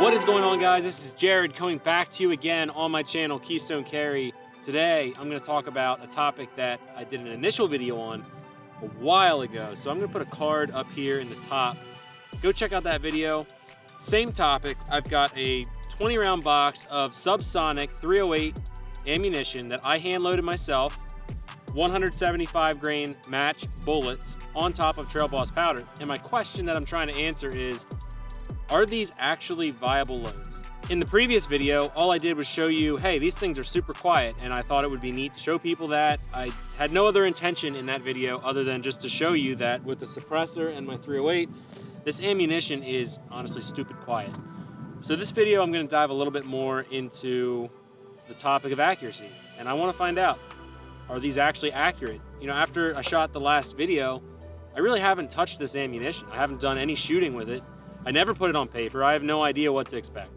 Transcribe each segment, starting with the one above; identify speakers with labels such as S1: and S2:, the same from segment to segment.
S1: What is going on, guys? This is Jared coming back to you again on my channel, Keystone Carry. Today, I'm going to talk about a topic that I did an initial video on a while ago. So I'm going to put a card up here in the top. Go check out that video. Same topic. I've got a 20 round box of Subsonic 308 ammunition that I hand loaded myself, 175 grain match bullets on top of Trail Boss powder. And my question that I'm trying to answer is, are these actually viable loads? In the previous video, all I did was show you, hey, these things are super quiet, and I thought it would be neat to show people that. I had no other intention in that video other than just to show you that with the suppressor and my 308, this ammunition is honestly stupid quiet. So this video, I'm gonna dive a little bit more into the topic of accuracy, and I wanna find out, are these actually accurate? You know, after I shot the last video, I really haven't touched this ammunition. I haven't done any shooting with it. I never put it on paper. I have no idea what to expect.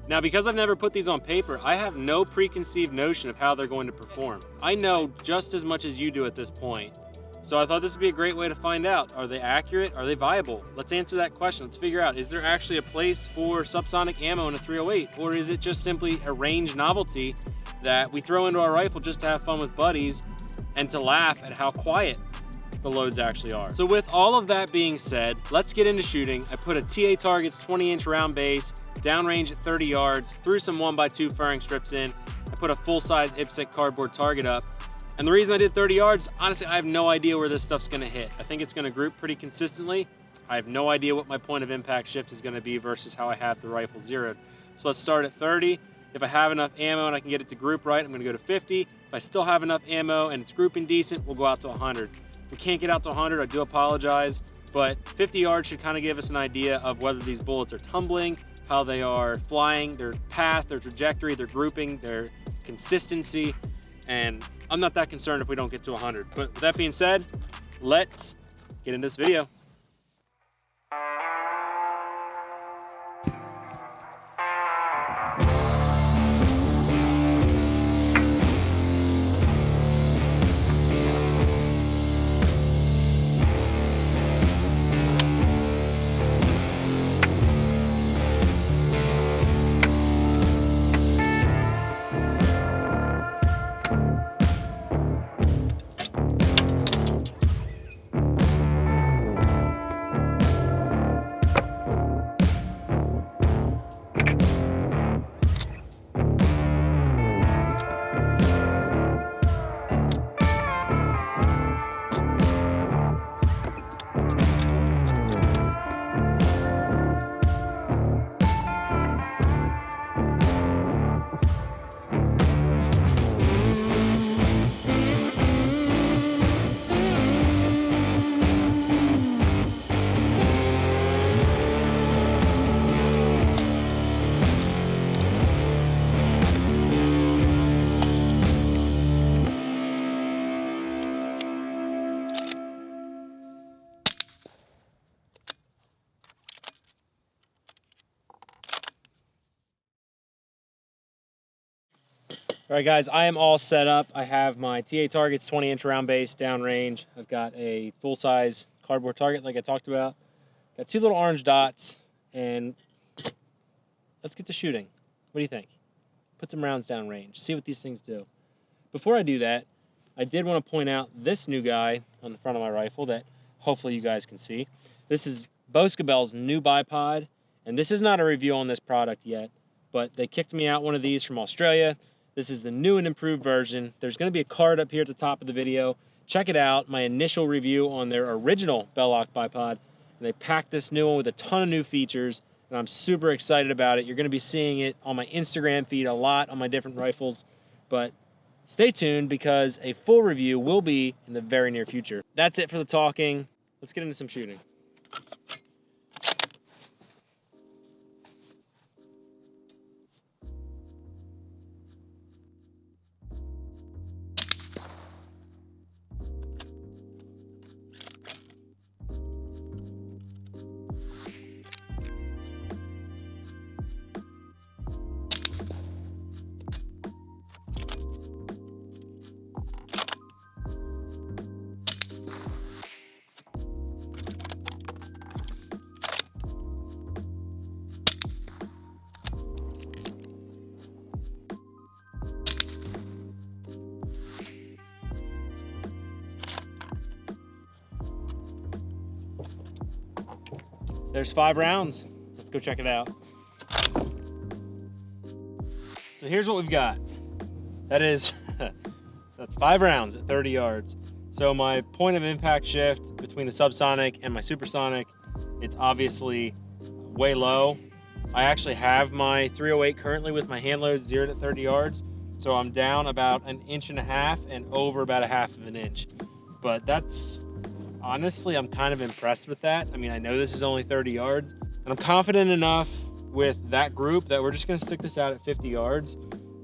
S1: Now, because I've never put these on paper, I have no preconceived notion of how they're going to perform. I know just as much as you do at this point. So I thought this would be a great way to find out. Are they accurate? Are they viable? Let's answer that question. Let's figure out, is there actually a place for subsonic ammo in a 308? Or is it just simply a range novelty that we throw into our rifle just to have fun with buddies and to laugh at how quiet the loads actually are? So with all of that being said, let's get into shooting. I put a TA Targets 20-inch round base, downrange at 30 yards, threw some 1x2 firing strips in. I put a full-size IPSC cardboard target up. And the reason I did 30 yards, honestly, I have no idea where this stuff's gonna hit. I think it's gonna group pretty consistently. I have no idea what my point of impact shift is gonna be versus how I have the rifle zeroed. So let's start at 30. If I have enough ammo and I can get it to group right, I'm gonna go to 50. If I still have enough ammo and it's grouping decent, we'll go out to 100. If we can't get out to 100, I do apologize, but 50 yards should kind of give us an idea of whether these bullets are tumbling, how they are flying, their path, their trajectory, their grouping, their consistency, and I'm not that concerned if we don't get to 100. But with that being said, let's get into this video. All right, guys, I am all set up. I have my TA Targets 20-inch round base downrange. I've got a full-size cardboard target like I talked about. Got two little orange dots, and let's get to shooting. What do you think? Put some rounds downrange, see what these things do. Before I do that, I did want to point out this new guy on the front of my rifle that hopefully you guys can see. This is Boscobel's new bipod, and this is not a review on this product yet, but they kicked me out one of these from Australia. This is the new and improved version. There's going to be a card up here at the top of the video. Check it out, my initial review on their original Belloc bipod. And they packed this new one with a ton of new features, and I'm super excited about it. You're going to be seeing it on my Instagram feed a lot on my different rifles, but stay tuned because a full review will be in the very near future. That's it for the talking. Let's get into some shooting. there's 5 rounds. Let's go check it out. So here's what we've got. That is, that's 5 rounds at 30 yards. So my point of impact shift between the Subsonic and my Supersonic, it's obviously way low. I actually have my 308 currently with my hand load zeroed at 30 yards. So I'm down about 1.5 inches and over about 1/2 inch. But that's, honestly, I'm kind of impressed with that. I mean, I know this is only 30 yards, and I'm confident enough with that group that we're just gonna stick this out at 50 yards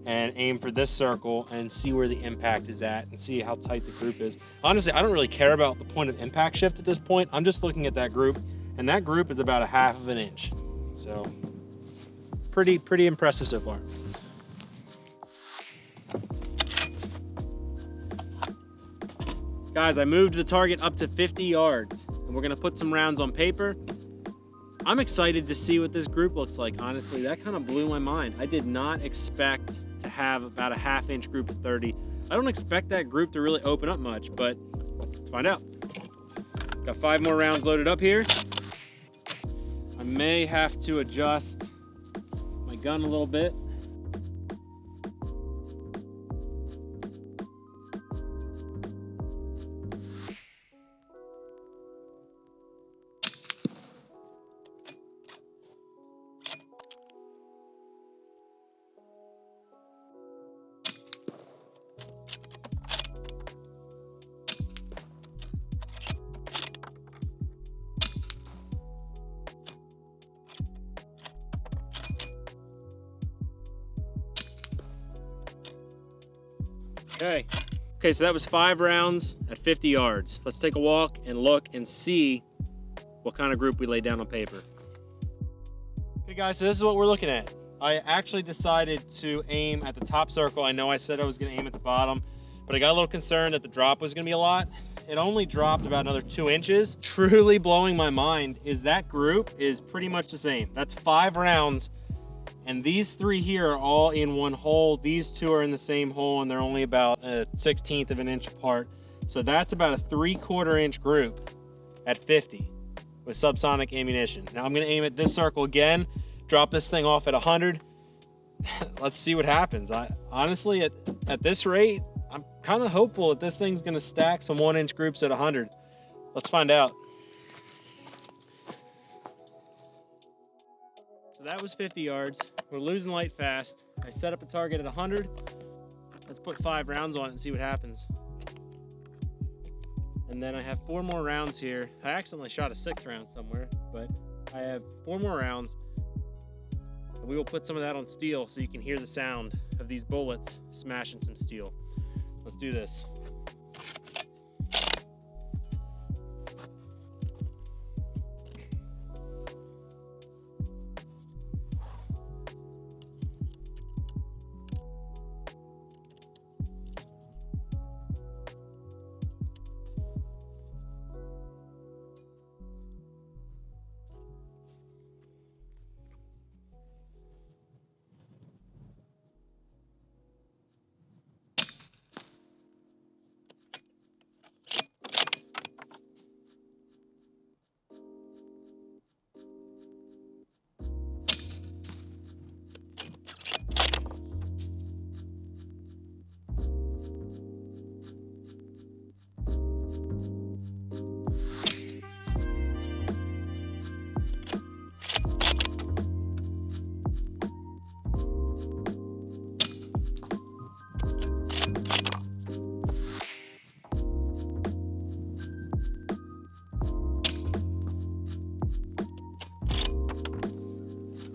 S1: and aim for this circle and see where the impact is at and see how tight the group is. Honestly, I don't really care about the point of impact shift at this point. I'm just looking at that group, and that group is about 1/2 inch. So pretty impressive so far. Guys, I moved the target up to 50 yards, and we're gonna put some rounds on paper. I'm excited to see what this group looks like. Honestly, that kind of blew my mind. I did not expect to have about 1/2 inch group at 30. I don't expect that group to really open up much, but let's find out. Got 5 more rounds loaded up here. I may have to adjust my gun a little bit. Okay, so that was 5 rounds at 50 yards. Let's take a walk and look and see what kind of group we laid down on paper. Okay guys, so this is what we're looking at. I actually decided to aim at the top circle. I know I said I was gonna aim at the bottom, but I got a little concerned that the drop was gonna be a lot. It only dropped about another 2 inches. Truly blowing my mind is that group is pretty much the same. That's 5 rounds. And these 3 here are all in one hole. These 2 are in the same hole, and they're only about 1/16 of an inch apart. So that's about a 3/4 inch group at 50 with subsonic ammunition. Now I'm gonna aim at this circle again, drop this thing off at 100. Let's see what happens. Honestly, at this rate, I'm kind of hopeful that this thing's gonna stack some 1-inch groups at 100. Let's find out. So that was 50 yards. We're losing light fast. I set up a target at 100. Let's put 5 rounds on it and see what happens. And then I have 4 more rounds here. I accidentally shot a 6th round somewhere, but I have 4 more rounds. And we will put some of that on steel so you can hear the sound of these bullets smashing some steel. Let's do this.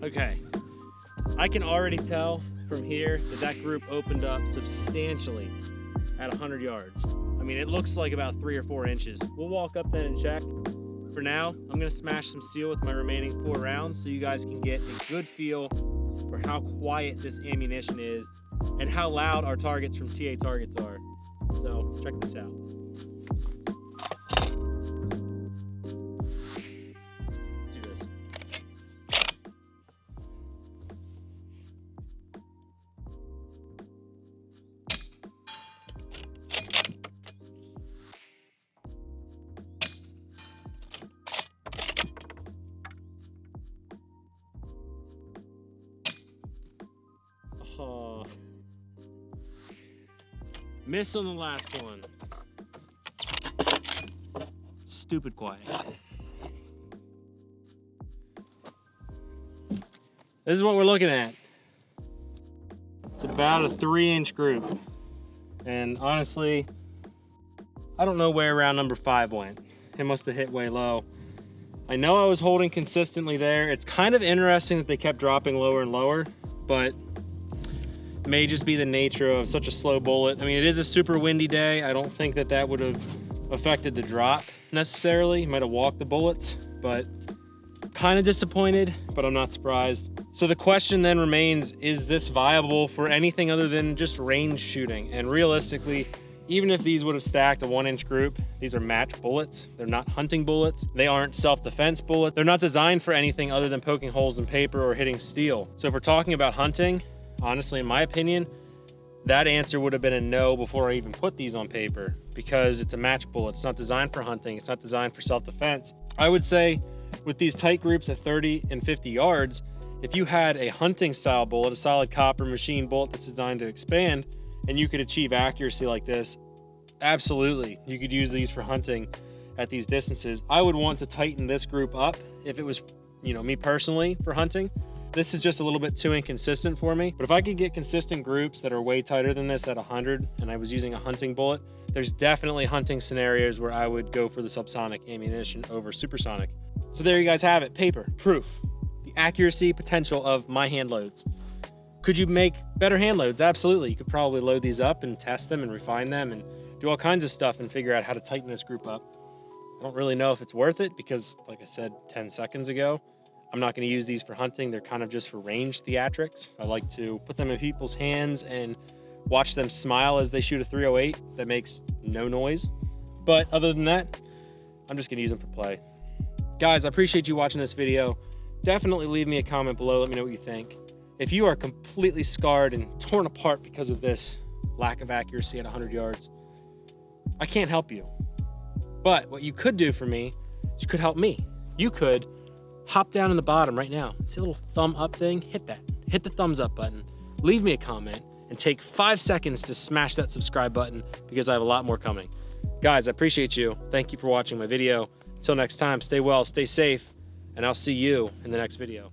S1: Okay, I can already tell from here that that group opened up substantially at 100 yards. I mean, it looks like about 3 or 4 inches. We'll walk up then and check. For now, I'm gonna smash some steel with my remaining 4 rounds so you guys can get a good feel for how quiet this ammunition is and how loud our targets from TA targets are. So check this out. Let's do this. Oh. Miss on the last one. Stupid quiet. This is what we're looking at. It's about a 3-inch group. And honestly, I don't know where round number 5 went. It must have hit way low. I know I was holding consistently there. It's kind of interesting that they kept dropping lower and lower, but it may just be the nature of such a slow bullet. I mean, it is a super windy day. I don't think that that would have affected the drop necessarily. It might have walked the bullets, but kind of disappointed, but I'm not surprised. So the question then remains, is this viable for anything other than just range shooting? And realistically, even if these would have stacked a 1-inch group, these are match bullets. They're not hunting bullets. They aren't self-defense bullets. They're not designed for anything other than poking holes in paper or hitting steel. So if we're talking about hunting, honestly, in my opinion, that answer would have been a no before I even put these on paper, because it's a match bullet. It's not designed for hunting. It's not designed for self-defense. I would say with these tight groups at 30 and 50 yards, if you had a hunting style bullet, a solid copper machine bullet that's designed to expand, and you could achieve accuracy like this, absolutely, you could use these for hunting at these distances. I would want to tighten this group up if it was, me personally for hunting. This is just a little bit too inconsistent for me. But if I could get consistent groups that are way tighter than this at 100, and I was using a hunting bullet, there's definitely hunting scenarios where I would go for the subsonic ammunition over supersonic. So there you guys have it, paper, proof, the accuracy potential of my hand loads. Could you make better hand loads? Absolutely. You could probably load these up and test them and refine them and do all kinds of stuff and figure out how to tighten this group up. I don't really know if it's worth it because, like I said 10 seconds ago, I'm not going to use these for hunting. They're kind of just for range theatrics. I like to put them in people's hands and watch them smile as they shoot a 308 that makes no noise. But other than that, I'm just going to use them for play. Guys, I appreciate you watching this video. Definitely leave me a comment below. Let me know what you think. If you are completely scarred and torn apart because of this lack of accuracy at 100 yards, I can't help you. But what you could do for me is you could help me. You could hop down in the bottom right now. See a little thumb up thing? Hit that. Hit the thumbs up button. Leave me a comment and take 5 seconds to smash that subscribe button because I have a lot more coming. Guys, I appreciate you. Thank you for watching my video. Until next time, stay well, stay safe, and I'll see you in the next video.